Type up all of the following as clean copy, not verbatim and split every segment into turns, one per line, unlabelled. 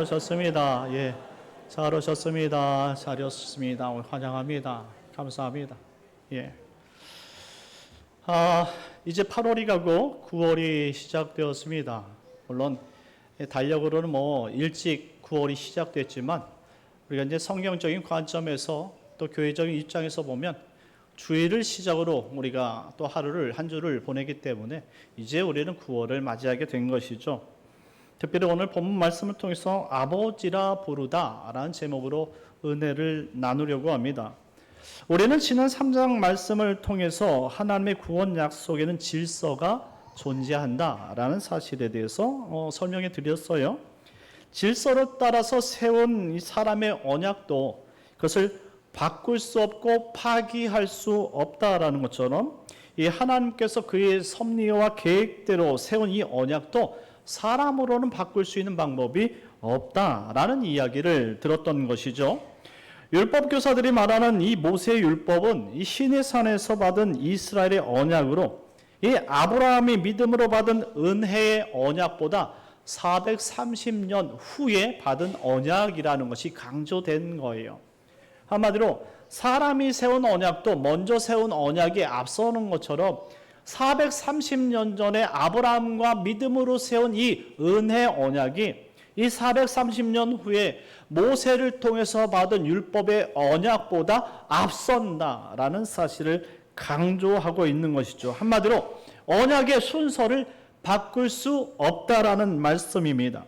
오셨습니다. 예, 잘 오셨습니다. 잘 오셨습니다. 오늘 환영합니다. 감사합니다. 예. 이제 8월이 가고 9월이 시작되었습니다. 물론 달력으로는 일찍 9월이 시작됐지만 우리가 이제 성경적인 관점에서 또 교회적인 입장에서 보면 주일을 시작으로 우리가 또 한 주를 보내기 때문에 이제 우리는 9월을 맞이하게 된 것이죠. 특별히 오늘 본문 말씀을 통해서 아버지라 부르다 라는 제목으로 은혜를 나누려고 합니다. 우리는 지난 3장 말씀을 통해서 하나님의 구원 약속에는 질서가 존재한다 라는 사실에 대해서 설명해 드렸어요. 질서를 따라서 세운 이 사람의 언약도 그것을 바꿀 수 없고 파기할 수 없다라는 것처럼 이 하나님께서 그의 섭리와 계획대로 세운 이 언약도 사람으로는 바꿀 수 있는 방법이 없다라는 이야기를 들었던 것이죠. 율법 교사들이 말하는 이 모세 율법은 이 시내산에서 받은 이스라엘의 언약으로 이 아브라함이 믿음으로 받은 은혜의 언약보다 430년 후에 받은 언약이라는 것이 강조된 거예요. 한마디로 사람이 세운 언약도 먼저 세운 언약이 앞서는 것처럼 430년 전에 아브라함과 믿음으로 세운 이 은혜 언약이 이 430년 후에 모세를 통해서 받은 율법의 언약보다 앞선다라는 사실을 강조하고 있는 것이죠. 한마디로 언약의 순서를 바꿀 수 없다라는 말씀입니다.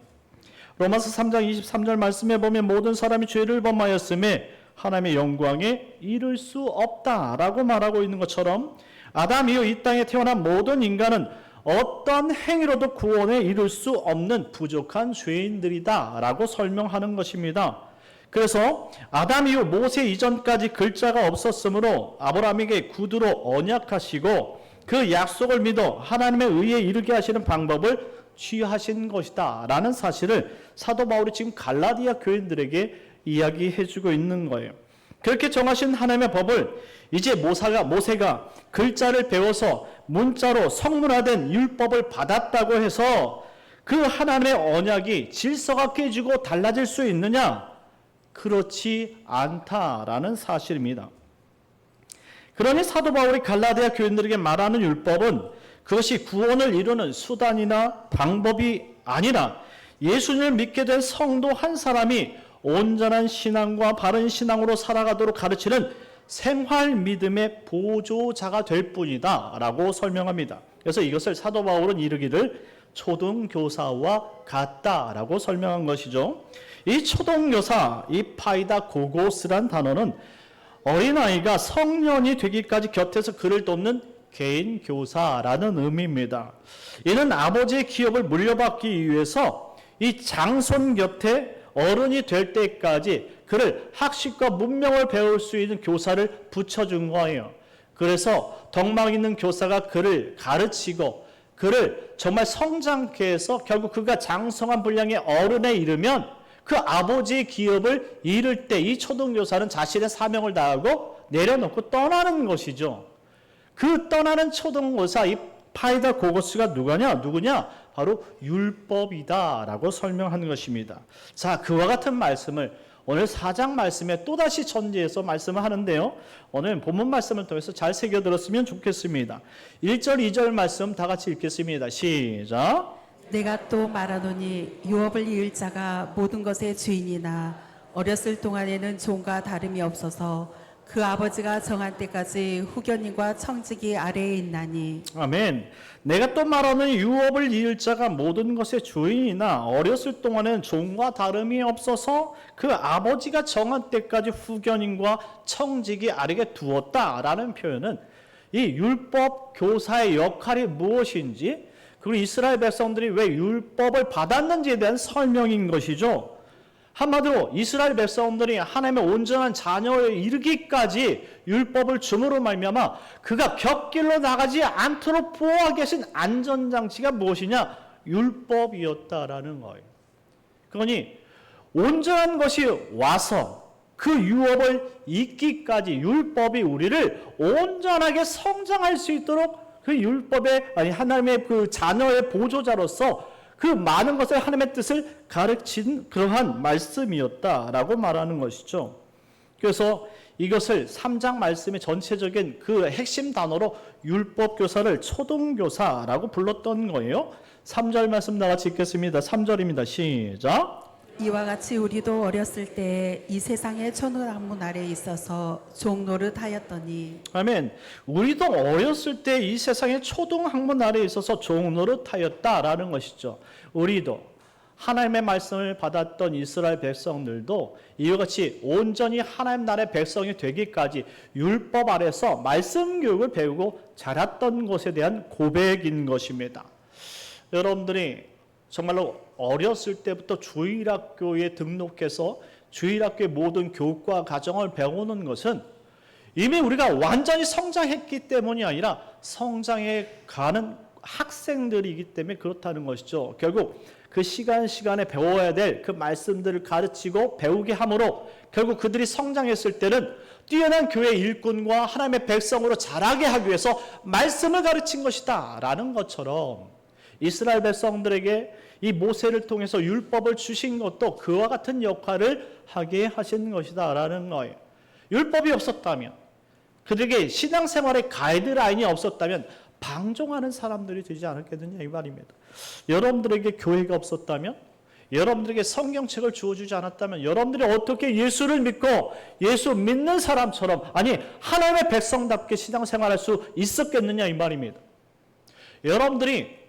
로마서 3장 23절 말씀에 보면 모든 사람이 죄를 범하였음에 하나님의 영광에 이를 수 없다라고 말하고 있는 것처럼 아담 이후 이 땅에 태어난 모든 인간은 어떤 행위로도 구원에 이룰 수 없는 부족한 죄인들이다 라고 설명하는 것입니다. 그래서 아담 이후 모세 이전까지 글자가 없었으므로 아브라함에게 구두로 언약하시고 그 약속을 믿어 하나님의 의에 이르게 하시는 방법을 취하신 것이다 라는 사실을 사도 바울이 지금 갈라디아 교인들에게 이야기해 주고 있는 거예요. 그렇게 정하신 하나님의 법을 이제 모세가 글자를 배워서 문자로 성문화된 율법을 받았다고 해서 그 하나님의 언약이 질서가 깨지고 달라질 수 있느냐? 그렇지 않다라는 사실입니다. 그러니 사도 바울이 갈라디아 교인들에게 말하는 율법은 그것이 구원을 이루는 수단이나 방법이 아니라 예수님을 믿게 된 성도 한 사람이 온전한 신앙과 바른 신앙으로 살아가도록 가르치는 생활 믿음의 보조자가 될 뿐이다 라고 설명합니다. 그래서 이것을 사도 바울은 이르기를 초등교사와 같다라고 설명한 것이죠. 이 초등교사, 이 파이다 고고스란 단어는 어린아이가 성년이 되기까지 곁에서 그를 돕는 개인 교사라는 의미입니다. 이는 아버지의 기업을 물려받기 위해서 이 장손 곁에 어른이 될 때까지 그를 학식과 문명을 배울 수 있는 교사를 붙여준 거예요. 그래서 덕망 있는 교사가 그를 가르치고 그를 정말 성장케 해서 결국 그가 장성한 분량의 어른에 이르면 그 아버지의 기업을 이룰 때 이 초등교사는 자신의 사명을 다하고 내려놓고 떠나는 것이죠. 그 떠나는 초등교사 이 파이다 고고스가 누구냐? 바로 율법이다라고 설명하는 것입니다. 자, 그와 같은 말씀을 오늘 4장 말씀에 또다시 전제해서 말씀을 하는데요. 오늘 본문 말씀을 통해서 잘 새겨들었으면 좋겠습니다. 1절, 2절 말씀 다 같이 읽겠습니다. 시작.
내가 또 말하노니 유업을 이을 자가 모든 것의 주인이나 어렸을 동안에는 종과 다름이 없어서 그 아버지가 정한 때까지 후견인과 청지기 아래에 있나니.
아멘. 내가 또 말하는 유업을 이을 자가 모든 것의 주인이나 어렸을 동안에는 종과 다름이 없어서 그 아버지가 정한 때까지 후견인과 청지기 아래에 두었다라는 표현은 이 율법 교사의 역할이 무엇인지 그리고 이스라엘 백성들이 왜 율법을 받았는지에 대한 설명인 것이죠. 한마디로 이스라엘 백성들이 하나님의 온전한 자녀에 이르기까지 율법을 줌으로 말미암아 그가 곁길로 나가지 않도록 보호하고 계신 안전장치가 무엇이냐? 율법이었다라는 거예요. 그러니 온전한 것이 와서 그 유업을 잊기까지 율법이 우리를 온전하게 성장할 수 있도록 그 율법의 하나님의 그 자녀의 보조자로서 그 많은 것을 하나님의 뜻을 가르친 그러한 말씀이었다라고 말하는 것이죠. 그래서 이것을 3장 말씀의 전체적인 그 핵심 단어로 율법교사를 초등교사라고 불렀던 거예요. 3절 말씀 나같이 읽겠습니다. 3절입니다. 시작.
이와 같이 우리도 어렸을 때 이 세상의 천우학문 아래에 있어서 종노릇하였더니
아멘. 우리도 어렸을 때 이 세상의 초등학문 아래에 있어서 종노릇하였다라는 것이죠. 우리도 하나님의 말씀을 받았던 이스라엘 백성들도 이와 같이 온전히 하나님 나라의 백성이 되기까지 율법 아래서 말씀 교육을 배우고 자랐던 것에 대한 고백인 것입니다. 여러분들이 정말로 어렸을 때부터 주일학교에 등록해서 주일학교의 모든 교육과 과정을 배우는 것은 이미 우리가 완전히 성장했기 때문이 아니라 성장해 가는 학생들이기 때문에 그렇다는 것이죠. 결국 그 시간에 배워야 될 그 말씀들을 가르치고 배우게 함으로 결국 그들이 성장했을 때는 뛰어난 교회 일꾼과 하나님의 백성으로 자라게 하기 위해서 말씀을 가르친 것이다 라는 것처럼 이스라엘 백성들에게 이 모세를 통해서 율법을 주신 것도 그와 같은 역할을 하게 하신 것이다 라는 거예요. 율법이 없었다면, 그들에게 신앙생활의 가이드라인이 없었다면 방종하는 사람들이 되지 않았겠느냐 이 말입니다. 여러분들에게 교회가 없었다면, 여러분들에게 성경책을 주어주지 않았다면 여러분들이 어떻게 예수를 믿고 예수 믿는 사람처럼, 아니 하나님의 백성답게 신앙생활할 수 있었겠느냐 이 말입니다. 여러분들이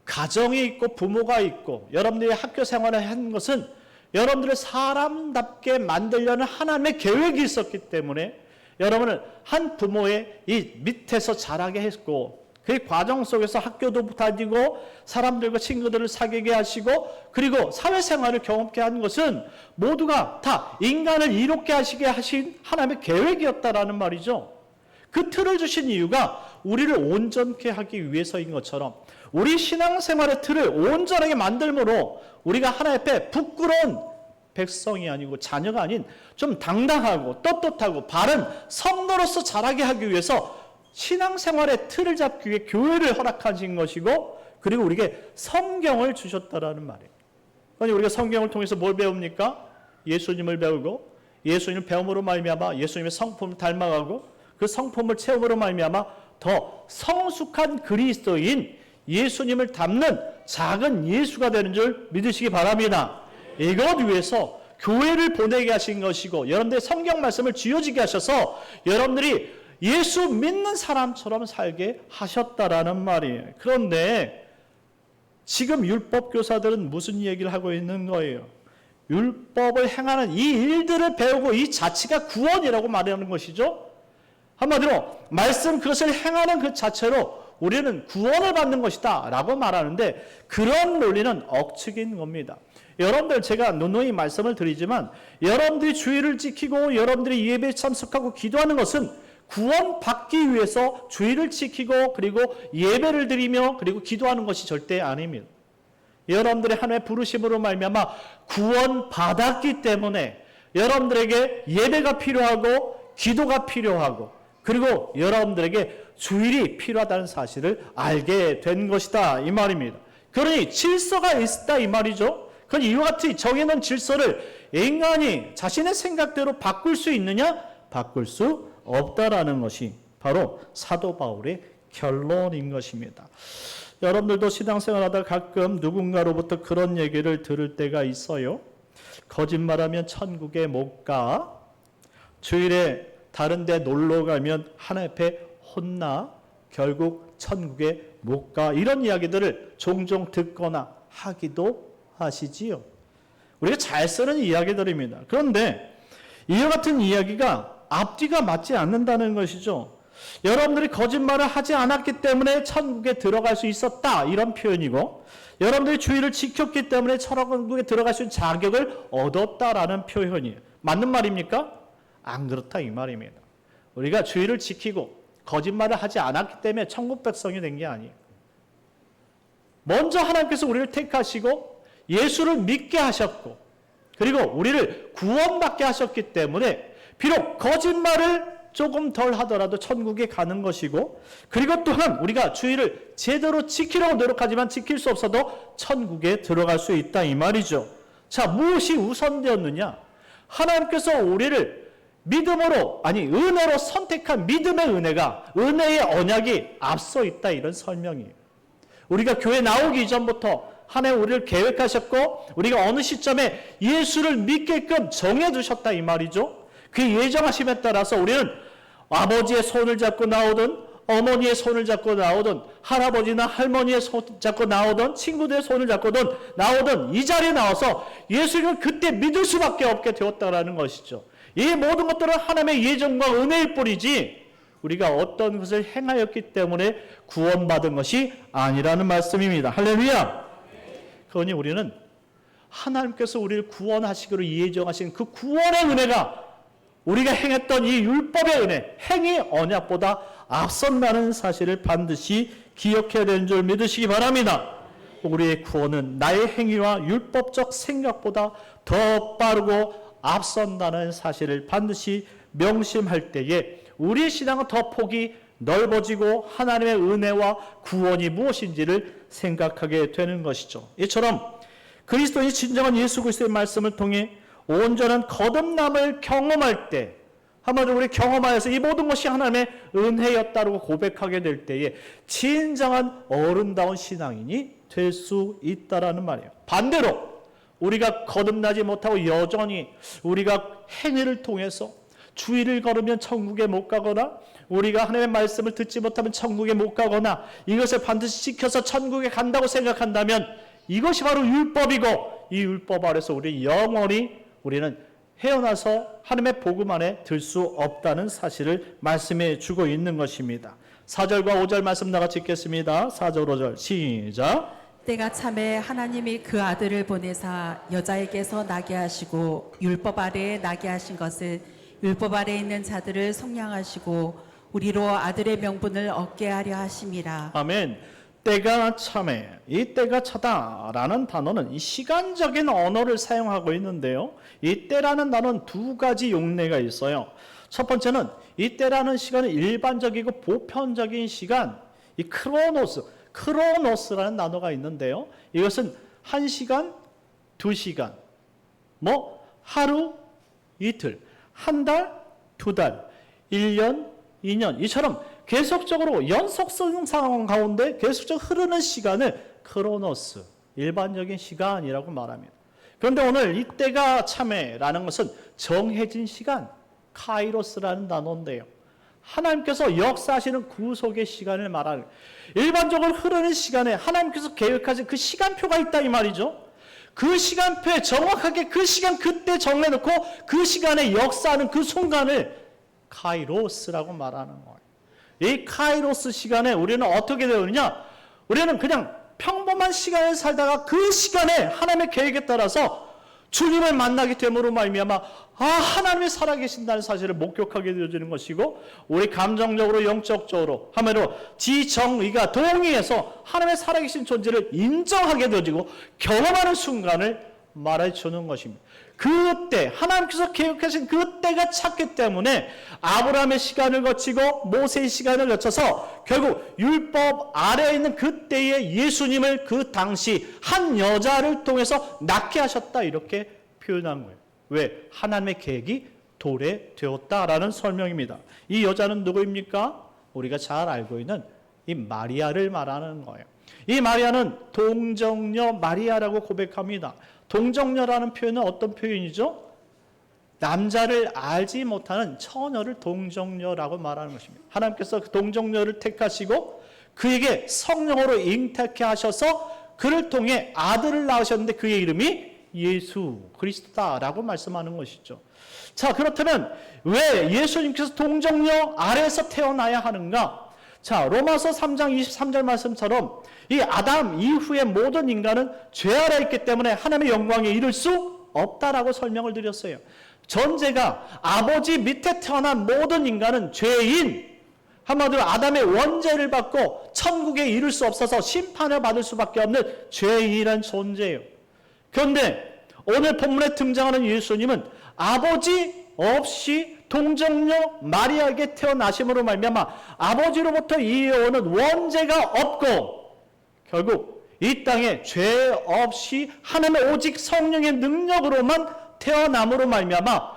가정이 있고 부모가 있고 여러분들이 학교 생활을 한 것은 여러분들을 사람답게 만들려는 하나님의 계획이 있었기 때문에 여러분을 한 부모의 이 밑에서 자라게 했고, 그 과정 속에서 학교도 다니고 사람들과 친구들을 사귀게 하시고 그리고 사회생활을 경험케 한 것은 모두가 다 인간을 이롭게 하시게 하신 하나님의 계획이었다라는 말이죠. 그 틀을 주신 이유가 우리를 온전케 하기 위해서인 것처럼 우리 신앙생활의 틀을 온전하게 만들므로 우리가 하나님 앞에 부끄러운 백성이 아니고 자녀가 아닌 좀 당당하고 떳떳하고 바른 성도로서 자라게 하기 위해서 신앙생활의 틀을 잡기 위해 교회를 허락하신 것이고, 그리고 우리에게 성경을 주셨다라는 말이에요. 아니 우리가 성경을 통해서 뭘 배웁니까? 예수님을 배우고 예수님을 배움으로 말미암아 예수님의 성품을 닮아가고 그 성품을 체험으로 말미암아 더 성숙한 그리스도인 예수님을 닮는 작은 예수가 되는 줄 믿으시기 바랍니다. 이것 위해서 교회를 보내게 하신 것이고 여러분들의 성경 말씀을 쥐어지게 하셔서 여러분들이 예수 믿는 사람처럼 살게 하셨다라는 말이에요. 그런데 지금 율법 교사들은 무슨 얘기를 하고 있는 거예요? 율법을 행하는 이 일들을 배우고 이 자체가 구원이라고 말하는 것이죠. 한마디로 말씀 그것을 행하는 그 자체로 우리는 구원을 받는 것이다 라고 말하는데, 그런 논리는 억측인 겁니다. 여러분들 제가 누누이 말씀을 드리지만 여러분들이 주의를 지키고 여러분들이 예배에 참석하고 기도하는 것은 구원받기 위해서 주의를 지키고 그리고 예배를 드리며 그리고 기도하는 것이 절대 아닙니다. 여러분들의 하나님의 부르심으로 말미암아 구원받았기 때문에 여러분들에게 예배가 필요하고 기도가 필요하고 그리고 여러분들에게 주일이 필요하다는 사실을 알게 된 것이다 이 말입니다. 그러니 질서가 있다 이 말이죠. 그러니 이와 같이 정해놓은 질서를 인간이 자신의 생각대로 바꿀 수 있느냐? 바꿀 수 없다라는 것이 바로 사도 바울의 결론인 것입니다. 여러분들도 신앙생활하다 가끔 누군가로부터 그런 얘기를 들을 때가 있어요. 거짓말하면 천국에 못 가. 주일에 다른 데 놀러 가면 하나님 앞에 혼나. 결국 천국에 못 가. 이런 이야기들을 종종 듣거나 하기도 하시지요. 우리가 잘 쓰는 이야기들입니다. 그런데 이와 같은 이야기가 앞뒤가 맞지 않는다는 것이죠. 여러분들이 거짓말을 하지 않았기 때문에 천국에 들어갈 수 있었다 이런 표현이고, 여러분들이 주의를 지켰기 때문에 천국에 들어갈 수 있는 자격을 얻었다라는 표현이에요. 맞는 말입니까? 안 그렇다 이 말입니다. 우리가 주의를 지키고 거짓말을 하지 않았기 때문에 천국 백성이 된 게 아니에요. 먼저 하나님께서 우리를 택하시고 예수를 믿게 하셨고 그리고 우리를 구원받게 하셨기 때문에 비록 거짓말을 조금 덜 하더라도 천국에 가는 것이고, 그리고 또한 우리가 주의를 제대로 지키려고 노력하지만 지킬 수 없어도 천국에 들어갈 수 있다 이 말이죠. 자, 무엇이 우선되었느냐? 하나님께서 우리를 믿음으로, 아니 은혜로 선택한 믿음의 은혜가, 은혜의 언약이 앞서 있다 이런 설명이에요. 우리가 교회 나오기 이전부터 하나님 우리를 계획하셨고 우리가 어느 시점에 예수를 믿게끔 정해두셨다 이 말이죠. 그 예정하심에 따라서 우리는 아버지의 손을 잡고 나오든 어머니의 손을 잡고 나오든 할아버지나 할머니의 손 잡고 나오든 친구들의 손을 잡고든 나오든 이 자리에 나와서 예수님을 그때 믿을 수밖에 없게 되었다라는 것이죠. 이 모든 것들은 하나님의 예정과 은혜일 뿐이지 우리가 어떤 것을 행하였기 때문에 구원받은 것이 아니라는 말씀입니다. 할렐루야. 그러니 우리는 하나님께서 우리를 구원하시기로 예정하신 그 구원의 은혜가 우리가 행했던 이 율법의 은혜, 행위 언약보다 앞선다는 사실을 반드시 기억해야 되는 줄 믿으시기 바랍니다. 우리의 구원은 나의 행위와 율법적 생각보다 더 빠르고 앞선다는 사실을 반드시 명심할 때에 우리의 신앙은 더 폭이 넓어지고 하나님의 은혜와 구원이 무엇인지를 생각하게 되는 것이죠. 이처럼 그리스도인이 진정한 예수 그리스도의 말씀을 통해 온전한 거듭남을 경험할 때, 한마디로 우리 경험하여서 이 모든 것이 하나님의 은혜였다고 고백하게 될 때에 진정한 어른다운 신앙인이 될 수 있다라는 말이에요. 반대로 우리가 거듭나지 못하고 여전히 우리가 행위를 통해서 주의를 걸으면 천국에 못 가거나 우리가 하나님의 말씀을 듣지 못하면 천국에 못 가거나 이것을 반드시 지켜서 천국에 간다고 생각한다면 이것이 바로 율법이고 이 율법 아래서 우리 영원히 우리는 헤어나서 하나님의 복음 안에 들 수 없다는 사실을 말씀해 주고 있는 것입니다. 4절과 5절 말씀 나같이 읽겠습니다. 4절 5절 시작.
때가 참에 하나님이 그 아들을 보내사 여자에게서 나게 하시고 율법 아래에 나게 하신 것은 율법 아래에 있는 자들을 속량하시고 우리로 아들의 명분을 얻게 하려 하심이라.
아멘. 때가 참에, 이 때가 차다라는 단어는 이 시간적인 언어를 사용하고 있는데요. 이 때라는 단어는 두 가지 용례가 있어요. 첫 번째는 이 때라는 시간은 일반적이고 보편적인 시간, 이 크로노스라는 단어가 있는데요. 이것은 1시간, 2시간, 하루, 이틀, 한 달, 2달, 1년, 2년 이처럼 계속적으로 연속성 상황 가운데 계속적으로 흐르는 시간을 크로노스, 일반적인 시간이라고 말합니다. 그런데 오늘 이때가 참에라는 것은 정해진 시간, 카이로스라는 단어인데요. 하나님께서 역사하시는 구속의 시간을 말하는 일반적으로 흐르는 시간에 하나님께서 계획하신 그 시간표가 있다 이 말이죠. 그 시간표에 정확하게 그 시간 그때 정해놓고 그 시간에 역사하는 그 순간을 카이로스라고 말하는 거예요. 이 카이로스 시간에 우리는 어떻게 되느냐? 우리는 그냥 평범한 시간을 살다가 그 시간에 하나님의 계획에 따라서 주님을 만나게 됨으로 말미암아 하나님이 살아계신다는 사실을 목격하게 되어지는 것이고 우리 감정적으로 영적적으로 하면로 지정의가 동의해서 하나님의 살아계신 존재를 인정하게 되어지고 경험하는 순간을 말해주는 것입니다. 그때 하나님께서 계획하신 그때가 찼기 때문에 아브라함의 시간을 거치고 모세의 시간을 거쳐서 결국 율법 아래에 있는 그때의 예수님을 그 당시 한 여자를 통해서 낳게 하셨다 이렇게 표현한 거예요. 왜? 하나님의 계획이 도래되었다라는 설명입니다. 이 여자는 누구입니까? 우리가 잘 알고 있는 이 마리아를 말하는 거예요. 이 마리아는 동정녀 마리아라고 고백합니다. 동정녀라는 표현은 어떤 표현이죠? 남자를 알지 못하는 처녀를 동정녀라고 말하는 것입니다. 하나님께서 그 동정녀를 택하시고 그에게 성령으로 잉태케 하셔서 그를 통해 아들을 낳으셨는데 그의 이름이 예수 그리스도다라고 말씀하는 것이죠. 자, 그렇다면 왜 예수님께서 동정녀 아래에서 태어나야 하는가? 자, 로마서 3장 23절 말씀처럼 이 아담 이후의 모든 인간은 죄 아래 있기 때문에 하나님의 영광에 이를 수 없다라고 설명을 드렸어요. 전제가 아버지 밑에 태어난 모든 인간은 죄인, 한마디로 아담의 원죄를 받고 천국에 이를 수 없어서 심판을 받을 수밖에 없는 죄인이라는 존재예요. 그런데 오늘 본문에 등장하는 예수님은 아버지 없이 동정녀 마리아에게 태어나심으로 말미암아 아버지로부터 이어오는 원죄가 없고 결국 이 땅에 죄 없이 하나님의 오직 성령의 능력으로만 태어남으로 말미암아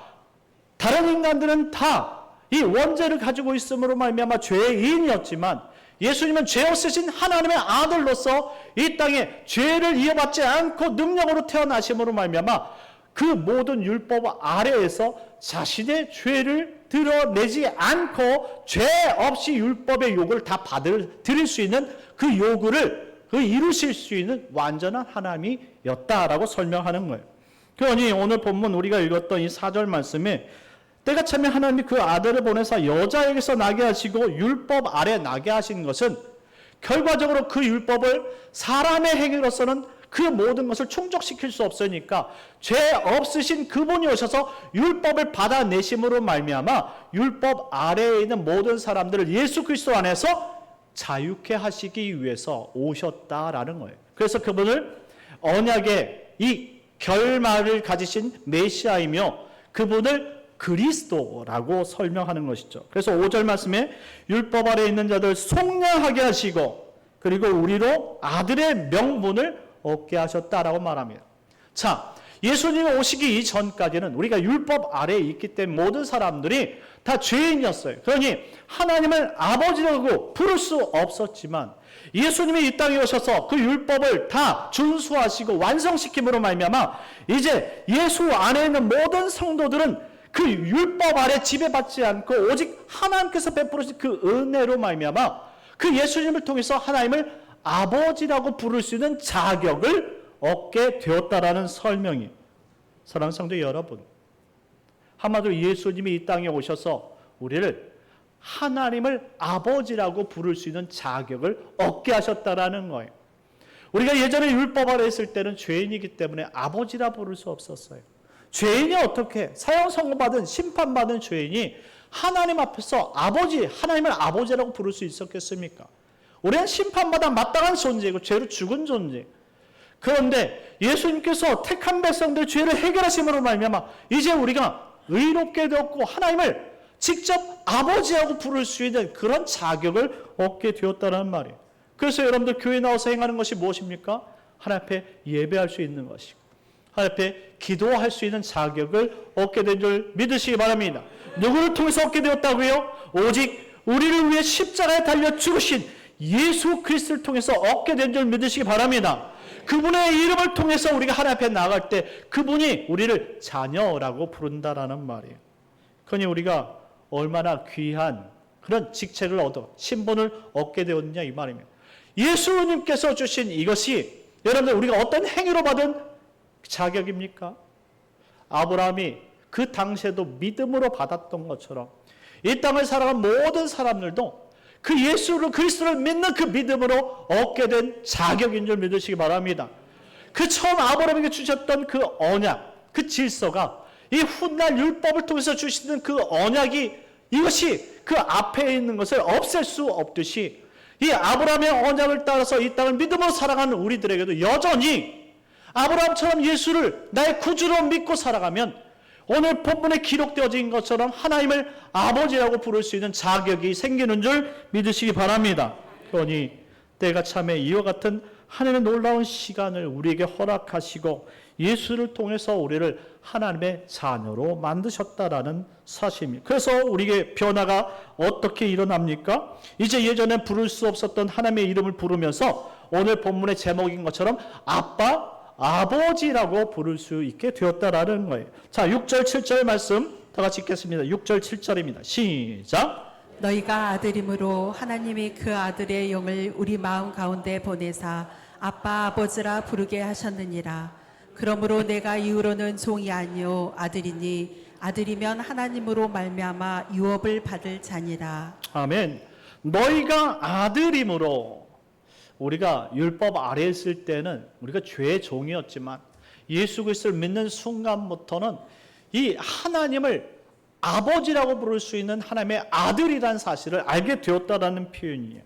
다른 인간들은 다 이 원죄를 가지고 있음으로 말미암아 죄인이었지만 예수님은 죄 없으신 하나님의 아들로서 이 땅에 죄를 이어받지 않고 능력으로 태어나심으로 말미암아 그 모든 율법 아래에서 자신의 죄를 드러내지 않고 죄 없이 율법의 요구를 다 드릴 수 있는 그 요구를 이루실 수 있는 완전한 하나님이었다라고 설명하는 거예요. 그러니 오늘 본문 우리가 읽었던 이 4절 말씀에 때가 차면 하나님이 그 아들을 보내사 여자에게서 나게 하시고 율법 아래 나게 하신 것은 결과적으로 그 율법을 사람의 행위로서는 그 모든 것을 충족시킬 수 없으니까 죄 없으신 그분이 오셔서 율법을 받아내심으로 말미암아 율법 아래에 있는 모든 사람들을 예수 그리스도 안에서 자유케 하시기 위해서 오셨다라는 거예요. 그래서 그분을 언약의 이 결말을 가지신 메시아이며 그분을 그리스도라고 설명하는 것이죠. 그래서 5절 말씀에 율법 아래 있는 자들 속량하게 하시고 그리고 우리로 아들의 명분을 얻게 하셨다라고 말합니다. 자, 예수님이 오시기 이전까지는 우리가 율법 아래에 있기 때문에 모든 사람들이 다 죄인이었어요. 그러니 하나님을 아버지라고 부를 수 없었지만 예수님이 이 땅에 오셔서 그 율법을 다 준수하시고 완성시킴으로 말미암아 이제 예수 안에 있는 모든 성도들은 그 율법 아래 지배받지 않고 오직 하나님께서 베풀으신 그 은혜로 말미암아 그 예수님을 통해서 하나님을 아버지라고 부를 수 있는 자격을 얻게 되었다라는 설명이. 사랑하는 성도 여러분, 한마디로 예수님이 이 땅에 오셔서 우리를 하나님을 아버지라고 부를 수 있는 자격을 얻게 하셨다라는 거예요. 우리가 예전에 율법 아래 있을 때는 죄인이기 때문에 아버지라 부를 수 없었어요. 죄인이 어떻게 사형 선고받은 심판받은 죄인이 하나님 앞에서 아버지, 하나님을 아버지라고 부를 수 있었겠습니까? 우리는 심판받아 마땅한 존재이고 죄로 죽은 존재. 그런데 예수님께서 택한 백성들 죄를 해결하심으로 말미암아 이제 우리가 의롭게 되었고 하나님을 직접 아버지라고 부를 수 있는 그런 자격을 얻게 되었다는 말이에요. 그래서 여러분들 교회 나와서 행하는 것이 무엇입니까? 하나님 앞에 예배할 수 있는 것이고 하나님 앞에 기도할 수 있는 자격을 얻게 된 줄 믿으시기 바랍니다. 누구를 통해서 얻게 되었다고요? 오직 우리를 위해 십자가에 달려 죽으신 예수 그리스도를 통해서 얻게 된 줄 믿으시기 바랍니다. 그분의 이름을 통해서 우리가 하나님 앞에 나갈 때 그분이 우리를 자녀라고 부른다라는 말이에요. 그러니 우리가 얼마나 귀한 그런 직책을 얻어 신분을 얻게 되었느냐 이 말입니다. 예수님께서 주신 이것이 여러분들 우리가 어떤 행위로 받은 자격입니까? 아브라함이 그 당시에도 믿음으로 받았던 것처럼 이 땅을 살아간 모든 사람들도 그 예수를 그리스도를 믿는 그 믿음으로 얻게 된 자격인 줄 믿으시기 바랍니다. 그 처음 아브라함에게 주셨던 그 언약, 그 질서가 이 훗날 율법을 통해서 주시는 그 언약이 이것이 그 앞에 있는 것을 없앨 수 없듯이 이 아브라함의 언약을 따라서 이 땅을 믿음으로 살아가는 우리들에게도 여전히 아브라함처럼 예수를 나의 구주로 믿고 살아가면 오늘 본문에 기록되어진 것처럼 하나님을 아버지라고 부를 수 있는 자격이 생기는 줄 믿으시기 바랍니다. 그러니 때가 참에 이와 같은 하나님의 놀라운 시간을 우리에게 허락하시고 예수를 통해서 우리를 하나님의 자녀로 만드셨다라는 사실입니다. 그래서 우리에게 변화가 어떻게 일어납니까? 이제 예전에 부를 수 없었던 하나님의 이름을 부르면서 오늘 본문의 제목인 것처럼 아빠, 아버지라고 부를 수 있게 되었다라는 거예요. 자, 6절, 7절 말씀 다 같이 읽겠습니다. 6절, 7절입니다. 시작.
너희가 아들이므로 하나님이 그 아들의 영을 우리 마음 가운데 보내사 아빠 아버지라 부르게 하셨느니라. 그러므로 내가 이후로는 종이 아니요 아들이니 아들이면 하나님으로 말미암아 유업을 받을 자니라.
아멘. 너희가 아들이므로 우리가 율법 아래에 있을 때는 우리가 죄의 종이었지만 예수 그리스도를 믿는 순간부터는 이 하나님을 아버지라고 부를 수 있는 하나님의 아들이라는 사실을 알게 되었다라는 표현이에요.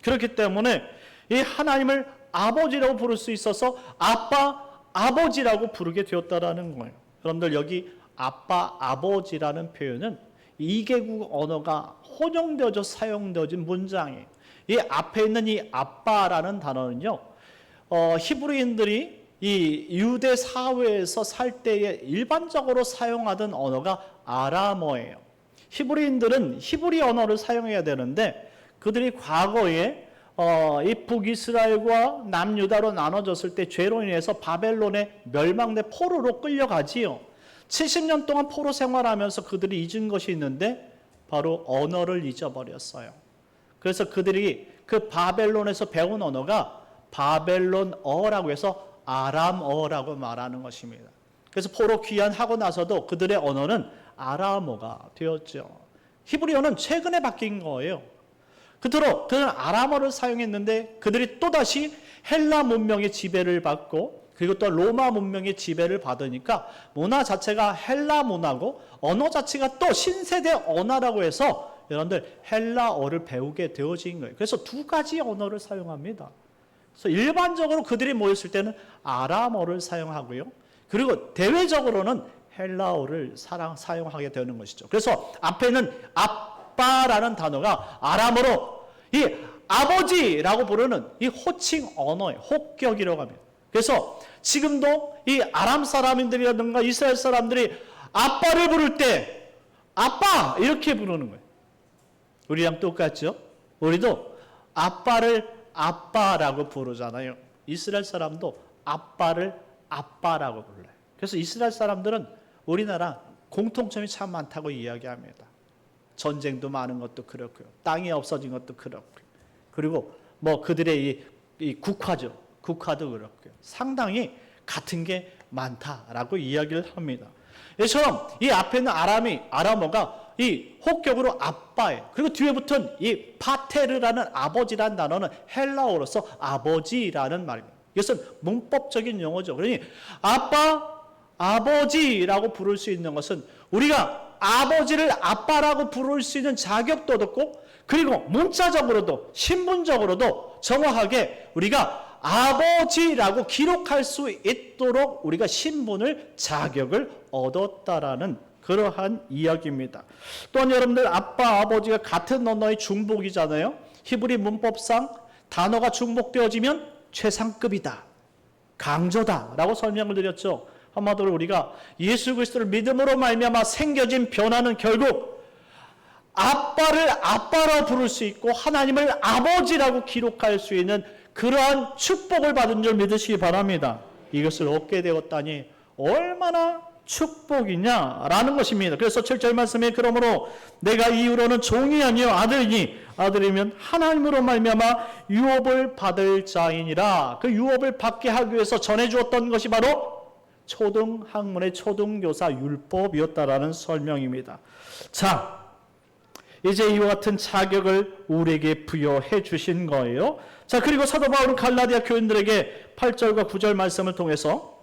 그렇기 때문에 이 하나님을 아버지라고 부를 수 있어서 아빠, 아버지라고 부르게 되었다라는 거예요. 여러분들 여기 아빠, 아버지라는 표현은 이개국 언어가 혼용되어져 사용되어진 문장이에요. 이 앞에 있는 이 아빠라는 단어는요, 히브리인들이 이 유대 사회에서 살 때에 일반적으로 사용하던 언어가 아람어예요. 히브리인들은 히브리 언어를 사용해야 되는데 그들이 과거에 이 북이스라엘과 남유다로 나눠졌을 때 죄로 인해서 바벨론의 멸망대 포로로 끌려가지요. 70년 동안 포로 생활하면서 그들이 잊은 것이 있는데 바로 언어를 잊어버렸어요. 그래서 그들이 그 바벨론에서 배운 언어가 바벨론어라고 해서 아람어라고 말하는 것입니다. 그래서 포로 귀환하고 나서도 그들의 언어는 아람어가 되었죠. 히브리어는 최근에 바뀐 거예요. 그토록 그들은 아람어를 사용했는데 그들이 또다시 헬라 문명의 지배를 받고 그리고 또 로마 문명의 지배를 받으니까 문화 자체가 헬라 문화고 언어 자체가 또 신세대 언어라고 해서 여러분들 헬라어를 배우게 되어진 거예요. 그래서 두 가지 언어를 사용합니다. 그래서 일반적으로 그들이 모였을 때는 아람어를 사용하고요. 그리고 대외적으로는 헬라어를 사용하게 되는 것이죠. 그래서 앞에는 아빠라는 단어가 아람어로 이 아버지라고 부르는 이 호칭 언어의 혹격이라고 합니다. 그래서 지금도 이 아람 사람들이라든가 이스라엘 사람들이 아빠를 부를 때 아빠 이렇게 부르는 거예요. 우리랑 똑같죠? 우리도 아빠를 아빠라고 부르잖아요. 이스라엘 사람도 아빠를 아빠라고 불러요. 그래서 이스라엘 사람들은 우리나라 공통점이 참 많다고 이야기합니다. 전쟁도 많은 것도 그렇고요. 땅이 없어진 것도 그렇고요. 그리고 뭐 그들의 이 국화죠. 국화도 그렇고요. 상당히 같은 게 많다라고 이야기를 합니다. 이처럼 이 앞에 있는 아람어가 이 혹격으로 아빠예요. 그리고 뒤에 붙은 이 파테르라는 아버지라는 단어는 헬라어로서 아버지라는 말입니다. 이것은 문법적인 용어죠. 그러니 아빠, 아버지라고 부를 수 있는 것은 우리가 아버지를 아빠라고 부를 수 있는 자격도 얻었고 그리고 문자적으로도 신분적으로도 정확하게 우리가 아버지라고 기록할 수 있도록 우리가 신분을 자격을 얻었다라는 그러한 이야기입니다. 또한 여러분들 아빠 아버지가 같은 언어의 중복이잖아요. 히브리 문법상 단어가 중복되어지면 최상급이다, 강조다라고 설명을 드렸죠. 한마디로 우리가 예수 그리스도를 믿음으로 말미암아 생겨진 변화는 결국 아빠를 아빠라 부를 수 있고 하나님을 아버지라고 기록할 수 있는 그러한 축복을 받은 줄 믿으시기 바랍니다. 이것을 얻게 되었다니 얼마나 축복이냐라는 것입니다. 그래서 7절 말씀에 그러므로 내가 이후로는 종이 아니요 아들이니 아들이면 하나님으로 말미암아 유업을 받을 자이니라. 그 유업을 받게 하기 위해서 전해주었던 것이 바로 초등학문의 초등교사 율법이었다라는 설명입니다. 자, 이제 이와 같은 자격을 우리에게 부여해 주신 거예요. 자, 그리고 사도 바울은 갈라디아 교인들에게 8절과 9절 말씀을 통해서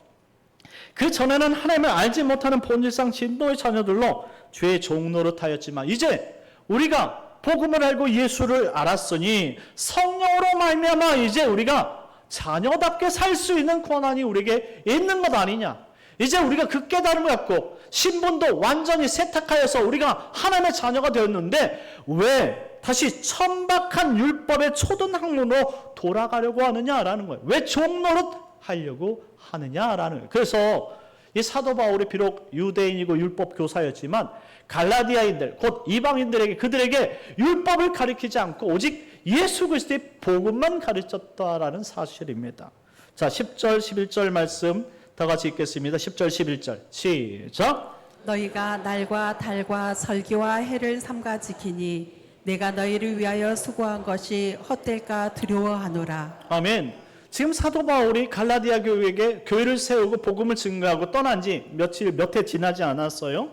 그 전에는 하나님을 알지 못하는 본질상 진노의 자녀들로 죄의 종노릇하였지만 이제 우리가 복음을 알고 예수를 알았으니 성령으로 말미암아 이제 우리가 자녀답게 살 수 있는 권한이 우리에게 있는 것 아니냐. 이제 우리가 그 깨달음을 갖고 신분도 완전히 세탁하여서 우리가 하나님의 자녀가 되었는데 왜 다시 천박한 율법의 초등학문으로 돌아가려고 하느냐라는 거예요. 왜 종노릇 하려고 하느냐라는 거예요. 그래서 이 사도 바울이 비록 유대인이고 율법 교사였지만 갈라디아인들 곧 이방인들에게 그들에게 율법을 가르치지 않고 오직 예수 그리스도의 복음만 가르쳤다라는 사실입니다. 자, 10절 11절 말씀 다 같이 읽겠습니다. 10절 11절 시작.
너희가 날과 달과 절기와 해를 삼가 지키니 내가 너희를 위하여 수고한 것이 헛될까 두려워하노라.
아멘. 지금 사도 바울이 갈라디아 교회에게 교회를 세우고 복음을 증거하고 떠난 지 몇 해 지나지 않았어요.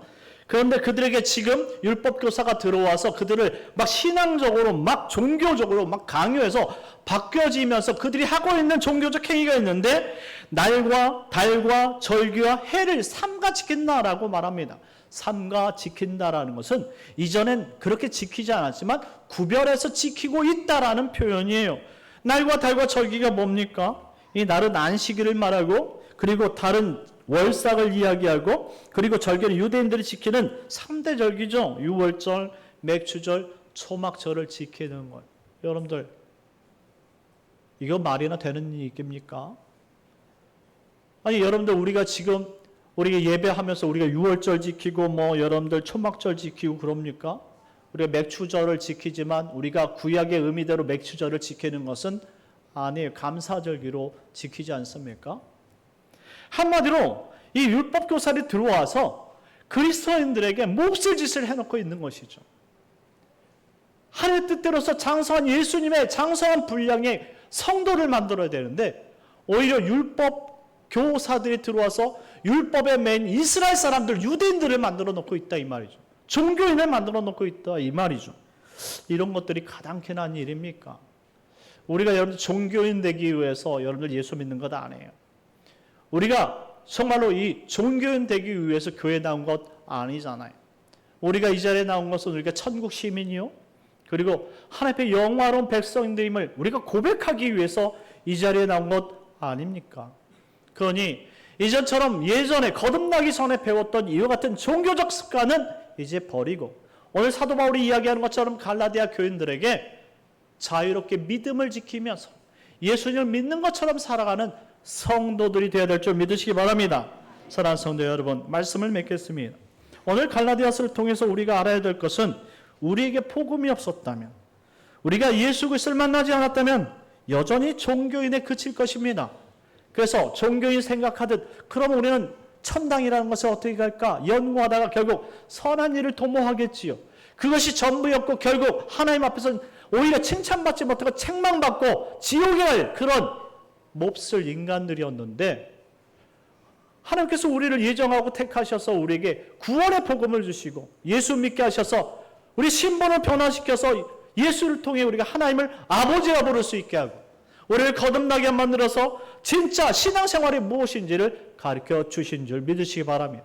그런데 그들에게 지금 율법 교사가 들어와서 그들을 막 신앙적으로 막 종교적으로 막 강요해서 바뀌어지면서 그들이 하고 있는 종교적 행위가 있는데 날과 달과 절기와 해를 삼가 지킨다라고 말합니다. 삼가 지킨다라는 것은 이전엔 그렇게 지키지 않았지만 구별해서 지키고 있다라는 표현이에요. 날과 달과 절기가 뭡니까? 이 날은 안식일을 말하고 그리고 달은 월삭을 이야기하고, 그리고 절기는 유대인들이 지키는 3대 절기죠. 유월절, 맥추절, 초막절을 지키는 것. 여러분들, 이거 말이나 되는 얘기입니까? 아니, 여러분들, 우리가 지금 우리가 예배하면서 우리가 유월절 지키고 여러분들 초막절 지키고 그럽니까? 우리가 맥추절을 지키지만 우리가 구약의 의미대로 맥추절을 지키는 것은 아니에요. 감사절기로 지키지 않습니까? 한마디로 이 율법 교사들이 들어와서 그리스도인들에게 몹쓸 짓을 해놓고 있는 것이죠. 하나님의 뜻대로서 장성한 예수님의 장성한 분량의 성도를 만들어야 되는데, 오히려 율법 교사들이 들어와서 율법에 맨 이스라엘 사람들, 유대인들을 만들어 놓고 있다 이 말이죠. 종교인을 만들어 놓고 있다 이 말이죠. 이런 것들이 가당케 난 일입니까? 우리가 여러분들 종교인 되기 위해서 여러분들 예수 믿는 것 아니에요. 우리가 정말로 이 종교인 되기 위해서 교회 나온 것 아니잖아요. 우리가 이 자리에 나온 것은 우리가 천국 시민이요, 그리고 하나님의 영화로운 백성들임을 우리가 고백하기 위해서 이 자리에 나온 것 아닙니까? 그러니 이전처럼 예전에 거듭나기 전에 배웠던 이와 같은 종교적 습관은 이제 버리고, 오늘 사도 바울이 이야기하는 것처럼 갈라디아 교인들에게 자유롭게 믿음을 지키면서 예수님을 믿는 것처럼 살아가는 성도들이 되어야 될 줄 믿으시기 바랍니다. 사랑하는 성도 여러분, 말씀을 맺겠습니다. 오늘 갈라디아서를 통해서 우리가 알아야 될 것은, 우리에게 복음이 없었다면, 우리가 예수 그리스도를 만나지 않았다면 여전히 종교인에 그칠 것입니다. 그래서 종교인 생각하듯 그럼 우리는 천당이라는 것을 어떻게 갈까 연구하다가 결국 선한 일을 도모하겠지요. 그것이 전부였고 결국 하나님 앞에서 오히려 칭찬받지 못하고 책망받고 지옥에 갈 그런 몹쓸 인간들이었는데, 하나님께서 우리를 예정하고 택하셔서 우리에게 구원의 복음을 주시고 예수 믿게 하셔서 우리 신분을 변화시켜서 예수를 통해 우리가 하나님을 아버지라 부를 수 있게 하고, 우리를 거듭나게 만들어서 진짜 신앙생활이 무엇인지를 가르쳐 주신 줄 믿으시기 바랍니다.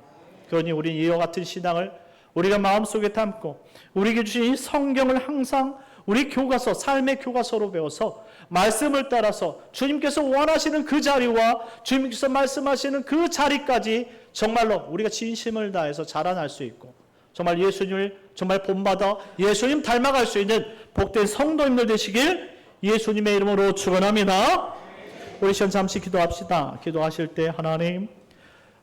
그러니 우리는 이와 같은 신앙을 우리가 마음속에 담고 우리에게 주신 이 성경을 항상 우리 교과서, 삶의 교과서로 배워서 말씀을 따라서 주님께서 원하시는 그 자리와 주님께서 말씀하시는 그 자리까지 정말로 우리가 진심을 다해서 자라날 수 있고, 정말 예수님을 정말 본받아 예수님 닮아갈 수 있는 복된 성도님들 되시길 예수님의 이름으로 축원합니다. 우리 시간 잠시 기도합시다. 기도하실 때 하나님,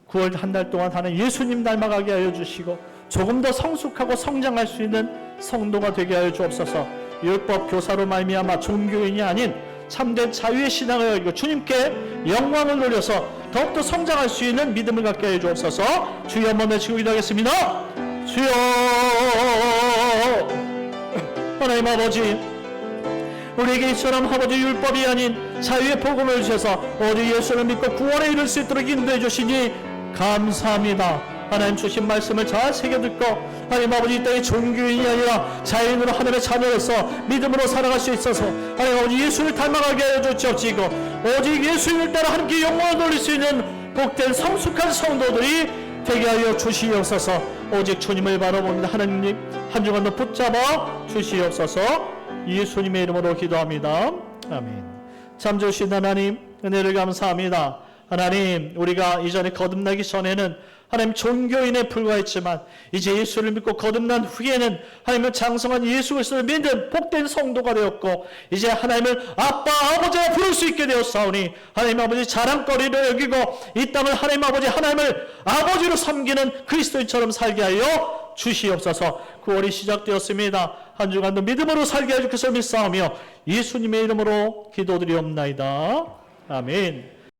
9월 한 달 동안 하나님 예수님 닮아가게 하여 주시고 조금 더 성숙하고 성장할 수 있는 성도가 되게 하여 주옵소서. 율법 교사로 말미암아 종교인이 아닌 참된 자유의 신앙을 가지고 주님께 영광을 돌려서 더욱더 성장할 수 있는 믿음을 갖게 하여 주옵소서. 주여 한번 외치고 기도하겠습니다. 주여, 하나님 아버지, 우리에게 이처럼 아버지 율법이 아닌 자유의 복음을 주셔서 오직 예수를 믿고 구원에 이를 수 있도록 인도해 주시니 감사합니다. 하나님 주신 말씀을 잘 새겨듣고 하나님 아버지 이 땅의 종교인이 아니라 자유인으로 하나님의 자녀로서 믿음으로 살아갈 수 있어서 하나님 아버지 예수를 닮아가게 하여 주옵시고, 오직 예수님을 따라 하나님께 영광을 돌릴 수 있는 복된 성숙한 성도들이 되게 하여 주시옵소서. 오직 주님을 바라봅니다. 하나님 한 주간도 붙잡아 주시옵소서. 예수님의 이름으로 기도합니다. 아멘. 참 좋으신 하나님, 은혜를 감사합니다. 하나님, 우리가 이전에 거듭나기 전에는 하나님 종교인에 불과했지만 이제 예수를 믿고 거듭난 후에는 하나님의 장성한 예수 그리스도를 믿는 복된 성도가 되었고, 이제 하나님을 아빠 아버지라 부를 수 있게 되었사오니 하나님 아버지 자랑거리를 여기고 이 땅을 하나님 아버지 하나님을 아버지로 섬기는 그리스도인처럼 살게 하여 주시옵소서. 9월이 시작되었습니다. 한 주간도 믿음으로 살게 하여 주께서 믿사오며 예수님의 이름으로 기도드리옵나이다. 아멘.